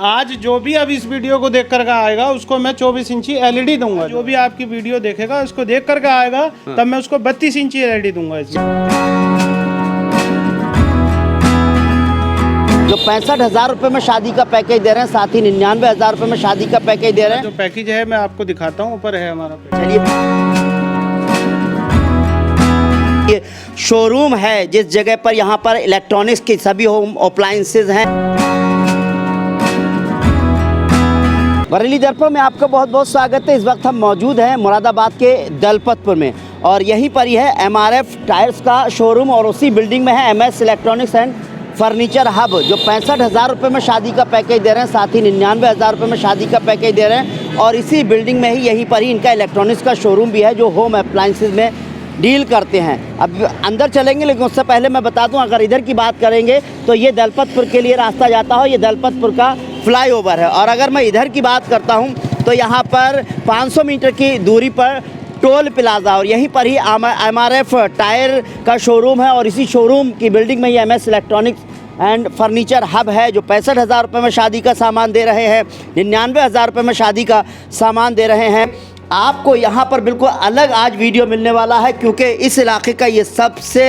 आज जो भी अब इस वीडियो को देख कर आएगा उसको मैं 24 इंची एलईडी दूंगा। जो भी आपकी वीडियो देखेगा उसको देख करके आएगा तब मैं उसको 32 इंची एलईडी दूंगा इसमें। जो 65,000 रुपये में शादी का पैकेज दे रहे हैं, साथ ही 99,000 रुपये में शादी का पैकेज दे रहे हैं। जो पैकेज है मैं आपको दिखाता हूँ, ऊपर है हमारा। चलिए, शोरूम है जिस जगह पर यहाँ पर इलेक्ट्रॉनिक्स की सभी होम अप्लायंसेज हैं। बरेली दर्पण में आपका बहुत बहुत स्वागत है। इस वक्त हम मौजूद हैं मुरादाबाद के दलपतपुर में और यहीं पर ही है एमआरएफ टायर्स का शोरूम और उसी बिल्डिंग में है MS electronics and furniture hub, जो 65,000 रुपये में शादी का पैकेज दे रहे हैं, साथ ही 99,000 रुपये में शादी का पैकेज दे रहे हैं। और इसी बिल्डिंग में ही यहीं पर ही इनका इलेक्ट्रॉनिक्स का शोरूम भी है जो होम अप्लायंसेज में डील करते हैं। अब अंदर चलेंगे, लेकिन उससे पहले मैं बता दूं, अगर इधर की बात करेंगे तो ये दलपतपुर के लिए रास्ता जाता हो, ये दलपतपुर का फ्लाईओवर है। और अगर मैं इधर की बात करता हूं तो यहाँ पर 500 मीटर की दूरी पर टोल प्लाजा और यहीं पर ही एमआरएफ टायर का शोरूम है और इसी शोरूम की बिल्डिंग में ही MS electronics and furniture hub है, जो 65,000 रुपये में शादी का सामान दे रहे हैं, 99,000 रुपये में शादी का सामान दे रहे हैं। आपको यहाँ पर बिल्कुल अलग आज वीडियो मिलने वाला है क्योंकि इस इलाके का ये सबसे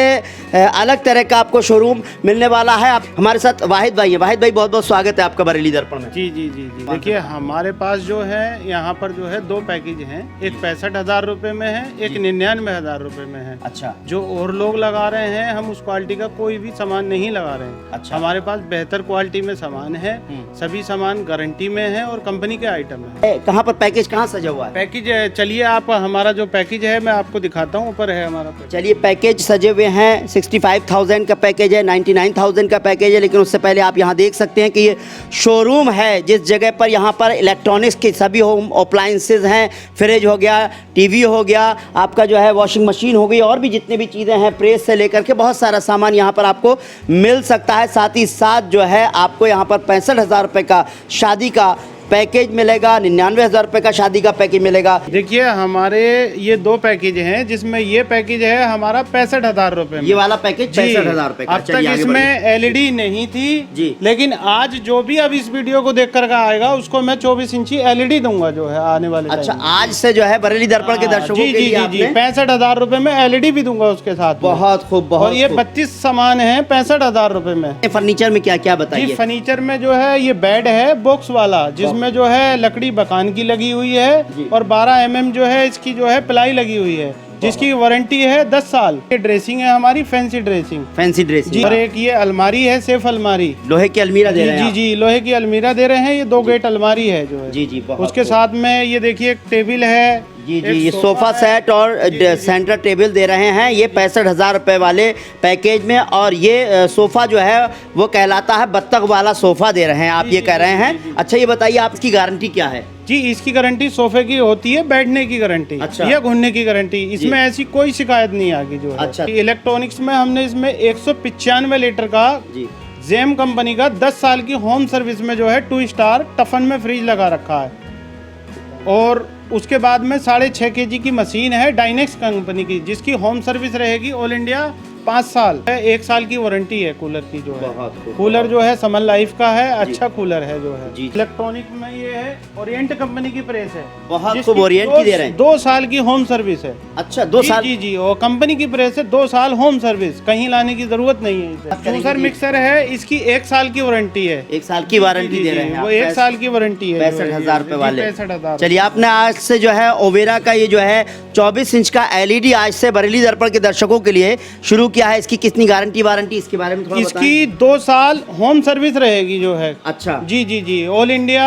अलग तरह का आपको शोरूम मिलने वाला है। आप हमारे साथ वाहिद भाई हैं। वाहिद भाई, बहुत बहुत स्वागत है आपका बरेली दर्पण में। जी जी जी जी देखिए, हमारे पास जो है यहाँ पर जो है दो पैकेज हैं। एक 65,000 रुपये में है, एक 99,000 रुपये में है। अच्छा। जो और लोग लगा रहे हैं, हम उस क्वालिटी का कोई भी सामान नहीं लगा रहे हैं। अच्छा। हमारे पास बेहतर क्वालिटी में सामान है, सभी सामान गारंटी में है और कंपनी के आइटम है। कहाँ पर पैकेज कहाँ सजा हुआ है? पैकेज चलिए, आप हमारा जो पैकेज है मैं आपको दिखाता हूँ, ऊपर है हमारा पैकेज। चलिए, पैकेज सजे हुए हैं। 65,000 का पैकेज है, 99,000 का पैकेज है। लेकिन उससे पहले आप यहाँ देख सकते हैं कि ये शोरूम है जिस जगह पर यहाँ पर इलेक्ट्रॉनिक्स की सभी होम अप्लायंसेज हैं। फ्रिज हो गया, टीवी हो गया, आपका जो है वॉशिंग मशीन हो गई, और भी जितने भी चीज़ें हैं, प्रेस से लेकर के बहुत सारा सामान यहाँ पर आपको मिल सकता है। साथ ही साथ जो है आपको यहाँ पर 65,000 रुपये का शादी का पैकेज मिलेगा, 99,000 रुपये का शादी का पैकेज मिलेगा। देखिए, हमारे ये दो पैकेज हैं जिसमें ये पैकेज है हमारा 65,000 रुपये में। ये वाला पैकेज 65,000 रुपये का। अब तक इसमें एलईडी नहीं थी जी, लेकिन आज जो भी अब इस वीडियो को देख कर आएगा उसको मैं 24 इंची एलईडी दूंगा जो है आने वाले। अच्छा, आज से जो है बरेली दर्पण के दर्शकों के लिए जी 65,000 रुपये में एलईडी भी दूंगा उसके साथ। बहुत खूब, बहुत। और ये 32 सामान है 65,000 रुपये में। फर्नीचर में क्या क्या बताइए? फर्नीचर में जो है ये बेड है बॉक्स वाला, जिसमें जो है लकड़ी बकान की लगी हुई है और 12 mm जो है इसकी जो है प्लाई लगी हुई है, जिसकी वारंटी है 10 साल। ये ड्रेसिंग है हमारी, फैंसी ड्रेसिंग। Fancy dressing. और एक ये अलमारी है, सेफ अलमारी, लोहे की अलमीरा दे रहे हैं। जी जी, लोहे की अलमीरा दे रहे हैं। ये 2 गेट अलमारी है जो है। जी जी, उसके साथ में ये देखिए एक टेबल है। जी जी, ये सोफा सेट और सेंटर टेबल दे रहे हैं ये 65,000 रुपये वाले पैकेज में। और ये सोफा जो है वो कहलाता है बत्तख वाला सोफा दे रहे हैं, आप ये कह रहे हैं। अच्छा, ये बताइए आपकी गारंटी क्या है? जी, इसकी गारंटी सोफे की होती है, बैठने की गारंटी। अच्छा। या घूमने की गारंटी, इसमें ऐसी कोई शिकायत नहीं आएगी जो है। अच्छा। इलेक्ट्रॉनिक्स में हमने इसमें 195 लीटर का जेम कंपनी का 10 साल की होम सर्विस में जो है 2 स्टार टफन में फ्रिज लगा रखा है। और उसके बाद में 6.5 kg की मशीन है डाइनेक्स कंपनी की, जिसकी होम सर्विस रहेगी ऑल इंडिया 5 साल है। 1 साल की वारंटी है कूलर की जो है। कूलर जो है समर लाइफ का है, अच्छा कूलर है जो है। इलेक्ट्रॉनिक में ये है ओरिएंट कंपनी की प्रेस है, बहुत खूब। ओरिएंट की दे रहे हैं। 2 साल की होम सर्विस है। अच्छा, 2 साल? जी जी, और कंपनी की प्रेस है, 2 साल होम सर्विस, कहीं लाने की जरूरत नहीं है इसे। जूसर मिक्सर है, इसकी 1 साल की वारंटी है। 1 साल की वारंटी दे रहे हैं, वो 1 साल की वारंटी है। 65,000 रुपये वाले। 65,000। चलिए, आपने आज से जो है ओवेरा का ये जो है 24 इंच का एलईडी आज से बरेली दर्पण के दर्शकों के लिए शुरू किया है। इसकी कितनी गारंटी वारंटी, इसके बारे में थोड़ा बताएं। इसकी 2 साल होम सर्विस रहेगी जो है। अच्छा। जी जी जी, ऑल इंडिया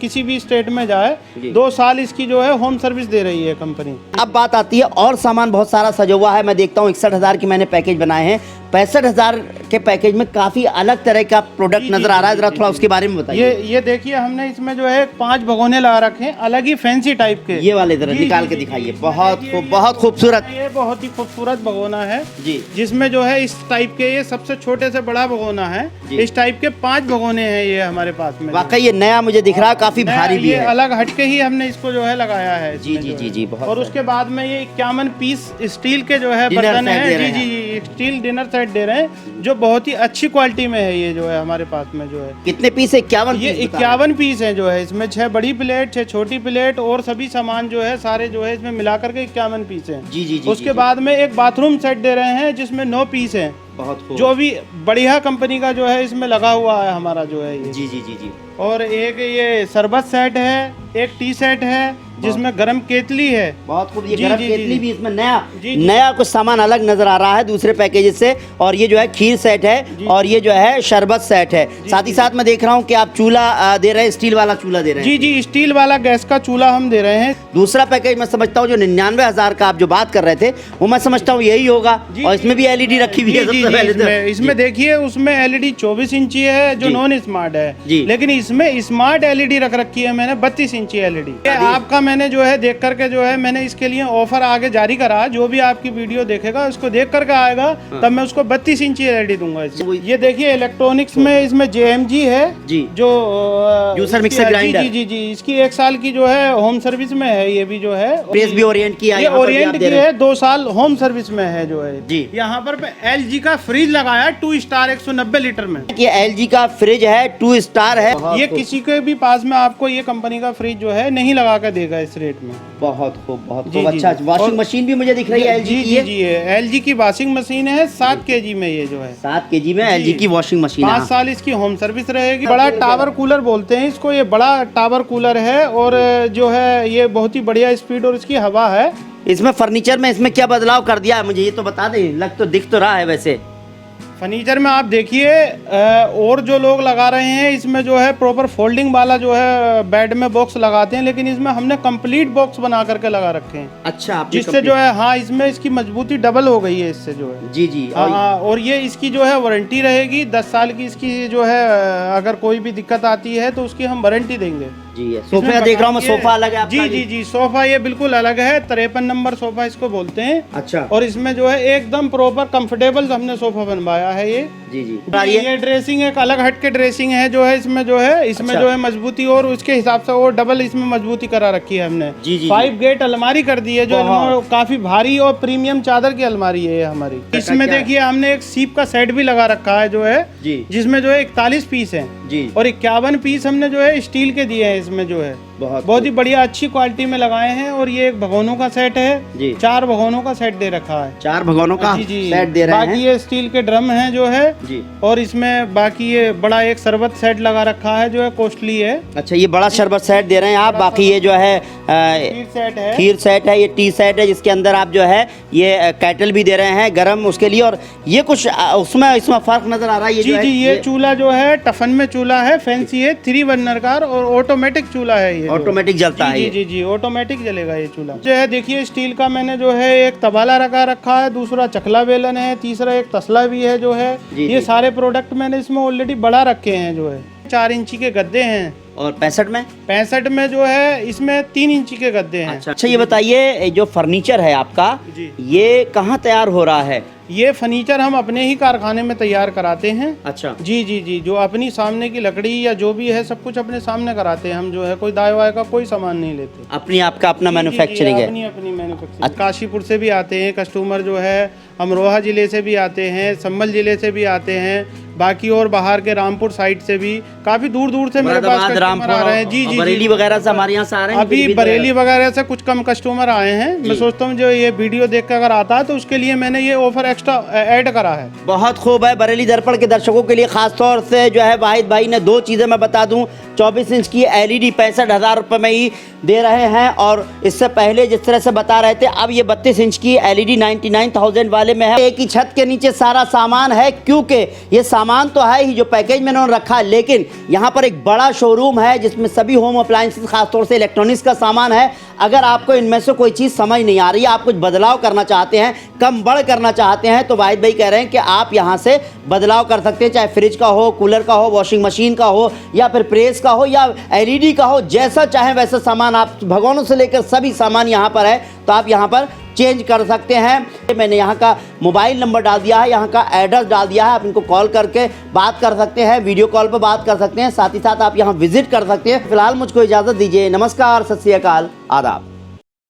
किसी भी स्टेट में जाए 2 साल इसकी जो है होम सर्विस दे रही है कंपनी। अब बात आती है, और सामान बहुत सारा सजा हुआ है। मैं देखता हूँ 61,000 की मैंने पैकेज बनाए हैं, 65,000 के पैकेज में काफी अलग तरह का प्रोडक्ट नजर आ रहा है। जरा थोड़ा उसके बारे में बताइए। ये देखिए, हमने इसमें जो है 5 भगोने लगा रखे हैं, अलग ही फैंसी टाइप के। ये वाले जरा निकाल के दिखाइए। बहुत खूबसूरत। ये बहुत ही खूबसूरत भगोना है। जी। जिसमें जो है इस टाइप के ये सबसे छोटे से बड़ा भगोना है। जी। इस टाइप के 5 भगोने हैं ये हमारे पास में। वाकई ये नया मुझे दिख रहा है, काफी नया भारी भी ये है। अलग हटके ही हमने इसको जो है लगाया है जी इसमें जी जो जी है। जी, बहुत और सही। उसके बाद में ये 51 पीस स्टील के जो है डिनर बर्तन सेट दे है। रहे जी जी जी, स्टील डिनर सेट दे रहे हैं जो बहुत ही अच्छी क्वालिटी में है। ये जो है हमारे पास में जो है कितने पीस है? 51 ये पीस बता रहे हैं। 51 पीस है जो है इसमें 6 बड़ी प्लेट 6 छोटी प्लेट और सभी सामान जो है सारे जो है इसमें मिलाकर के 51 पीस है। जी जी जी। उसके बाद में एक बाथरूम सेट दे रहे हैं जिसमें 9 पीस है। बहुत खूब। जो भी बढ़िया कंपनी का जो है इसमें लगा हुआ है हमारा जो है ये। जी जी जी जी। और एक ये शरबत सेट है, एक टी सेट है जिसमें गरम केतली है। बहुत खूब। ये जी, गरम जी, केतली जी। भी इसमें नया जी, जी। नया कुछ सामान अलग नजर आ रहा है दूसरे पैकेज से। और ये जो है खीर सेट है और ये जो है शरबत सेट है। साथ ही साथ मैं देख रहा हूँ कि आप चूल्हा दे रहे हैं, स्टील वाला चूल्हा दे रहे हैं। जी जी, स्टील वाला गैस का चूल्हा हम दे रहे हैं। दूसरा पैकेज मैं समझता हूँ जो 99,000 का आप जो बात कर रहे थे वो मैं समझता हूँ यही होगा। जी, और इसमें भी एलईडी रखी हुई है जी, जी, सबसे जी, पहले तो। इसमें देखिए उसमें एलईडी 24 इंची है जो जी। नॉन स्मार्ट है। जी। लेकिन इसमें स्मार्ट एलईडी रख रखी है मैंने 32 इंची एलईडी। आपका मैंने जो है देख करके जो है मैंने इसके लिए ऑफर आगे जारी करा। जो भी आपकी वीडियो देखेगा उसको देख करके आएगा तब मैं उसको 32 इंची एलईडी दूंगा इसमें। ये देखिए इलेक्ट्रॉनिक्स में इसमें JMG है जी। जो जूसर, इसकी- मिक्सर, ग्राइंडर। जी जी जी, इसकी 1 साल की जो है होम सर्विस में है। ये भी जो है प्रेस भी ओरिएंट किया है, ये यहाँ पर भी आप ओरिएंट दे की रहे हैं। है 2 साल होम सर्विस में है जो है जी। यहाँ पर LG का फ्रिज लगाया 2 स्टार 190 लीटर में। ये LG का फ्रिज है, 2 स्टार है। ये किसी के भी पास में आपको ये कंपनी का फ्रिज जो है नहीं लगा कर देगा इस रेट में। बहुत खूब, बहुत जी, खूब। जी, अच्छा, जी। वॉशिंग और- मशीन भी मुझे दिख रही है LG जी की जी है। जी, LG की वॉशिंग मशीन है 7 kg में ये जो है 7 kg में जी। LG की वॉशिंग मशीन है। 5 साल इसकी होम सर्विस रहेगी। बड़ा टावर कूलर बोलते हैं इसको। ये बड़ा टावर कूलर है और जो है ये बहुत ही बढ़िया स्पीड और इसकी हवा है। इसमें फर्नीचर में इसमें क्या बदलाव कर दिया है मुझे ये तो बता दें। लग तो दिख तो रहा है वैसे। फर्नीचर में आप देखिए और जो लोग लगा रहे हैं इसमें जो है प्रॉपर फोल्डिंग वाला जो है बेड में बॉक्स लगाते हैं, लेकिन इसमें हमने कंप्लीट बॉक्स बना करके लगा रखे हैं। अच्छा, आपने जिससे जो है हाँ इसमें इसकी मजबूती डबल हो गई है इससे जो है। जी जी। हाँ, और ये इसकी जो है वारंटी रहेगी 10 साल की। इसकी जो है अगर कोई भी दिक्कत आती है तो उसकी हम वारंटी देंगे। जी, सोफे का देख रहा हूँ मैं, सोफा अलग है आपका। जी जी जी, सोफा ये बिल्कुल अलग है। 53 नंबर सोफा इसको बोलते हैं। अच्छा। और इसमें जो है एकदम प्रॉपर कंफर्टेबल हमने सोफा बनवाया है ये। जी जी। ये ड्रेसिंग एक अलग हट के ड्रेसिंग है जो है इसमें जो है इसमें अच्छा। जो है मजबूती और उसके हिसाब से और डबल इसमें मजबूती करा रखी है हमने। जी, जी, 5 गेट अलमारी कर दी है जो बहुत। अलमारी काफी भारी और प्रीमियम चादर की अलमारी है ये हमारी। इसमें क्या है? देखिए हमने एक सीप का सेट भी लगा रखा है जो है जी जिसमें जो है 41 पीस है जी। और 51 पीस हमने जो है स्टील के दिए हैं इसमें जो है बहुत ही बढ़िया अच्छी क्वालिटी में लगाए हैं। और ये एक भगोनों का सेट है जी। 4 भगोनों का सेट दे रखा है। 4 भगवानों का जी जी, सेट दे रहे बाकी हैं। ये स्टील के ड्रम हैं जो है जी। और इसमें बाकी ये बड़ा एक शरबत सेट लगा रखा है जो है कॉस्टली है। अच्छा, ये बड़ा शरबत सेट दे रहे हैं आप। बाकी ये जो है खीर सेट है। खीर सेट है, ये टी सेट है जिसके अंदर आप जो है ये कैटल भी दे रहे हैं गरम उसके लिए। और ये कुछ उसमें इसमें फर्क नजर आ रहा है। ये जी जो है जी, ये चूल्हा जो है टफन में चूल्हा है, फैंसी है, 3 बर्नर का और ऑटोमेटिक चूल्हा है ये। ऑटोमेटिक जलता है जी ये। जी जी, ऑटोमेटिक जलेगा ये चूल्हा। जो है देखिए स्टील का मैंने जो है एक तबाला रखा है, दूसरा चकला बेलन है, तीसरा एक तसला भी है जो है। जी, ये जी। सारे प्रोडक्ट मैंने इसमें ऑलरेडी बड़ा रखे हैं जो है। 4 इंची के गद्दे हैं। और 65 में 65 में जो है इसमें 3 इंची के गद्दे हैं। अच्छा, ये बताइए जो फर्नीचर है आपका जी। ये कहाँ तैयार हो रहा है? ये फर्नीचर हम अपने ही कारखाने में तैयार कराते हैं। अच्छा। जी जी जी, जो अपनी सामने की लकड़ी या जो भी है सब कुछ अपने सामने कराते हैं हम जो है। कोई दाय वाय का कोई सामान नहीं लेते। अपनी आपका अपना जी, जी, मैन्युफैक्चरिंग है। अपनी अपनी मैन्युफैक्चरिंग। काशीपुर से भी आते हैं कस्टमर जो है, अमरोहा जिले से भी आते हैं, संभल जिले से भी आते हैं, बाकी और बाहर के रामपुर साइड से भी काफी दूर दूर से मेरे पास मुरादाबाद, कस्टमर आ रहे हैं। जी रामपुर, जी बरेली जी, वगैरह से हमारे यहाँ से आ रहे हैं। अभी पीलीभीत बरेली वगैरह से कुछ कम कस्टमर आए हैं। मैं सोचता हूँ जो ये वीडियो देख कर अगर आता है तो उसके लिए मैंने ये ऑफर एक्स्ट्रा ऐड करा है। बहुत खूब है। बरेली दर्पण के दर्शकों के लिए खास तौर से जो है वाहिद भाई ने 2 चीज़ें मैं बता दूं। 24 इंच की LED 65,000 रुपये में ही दे रहे हैं। और इससे पहले जिस तरह से बता रहे थे अब ये 32 इंच की LED 99,000 वाले में है। एक ही छत के नीचे सारा सामान है, क्योंकि ये सामान तो है ही जो पैकेज में उन्होंने रखा है, लेकिन यहाँ पर एक बड़ा शोरूम है जिसमें सभी होम अप्लायंसेस खासतौर से इलेक्ट्रॉनिक्स का सामान है। अगर आपको इनमें से कोई चीज़ समझ नहीं आ रही है, आप कुछ बदलाव करना चाहते हैं, कम बढ़ करना चाहते हैं, तो वाहिद भाई कह रहे हैं कि आप यहाँ से बदलाव कर सकते हैं। चाहे फ्रिज का हो, कूलर का हो, वॉशिंग मशीन का हो, या फिर प्रेस का हो, या LED का हो, जैसा चाहे वैसा सामान आप भगवानों से लेकर सभी सामान यहाँ पर है। तो आप यहाँ पर चेंज कर सकते हैं। मैंने यहाँ का मोबाइल नंबर डाल दिया है, यहाँ का एड्रेस डाल दिया है, आप इनको कॉल करके बात कर सकते हैं, वीडियो कॉल पर बात कर सकते हैं, साथ ही साथ आप यहाँ विजिट कर सकते हैं। फिलहाल मुझको इजाज़त दीजिए। नमस्कार, सत श्री अकाल, आदाब।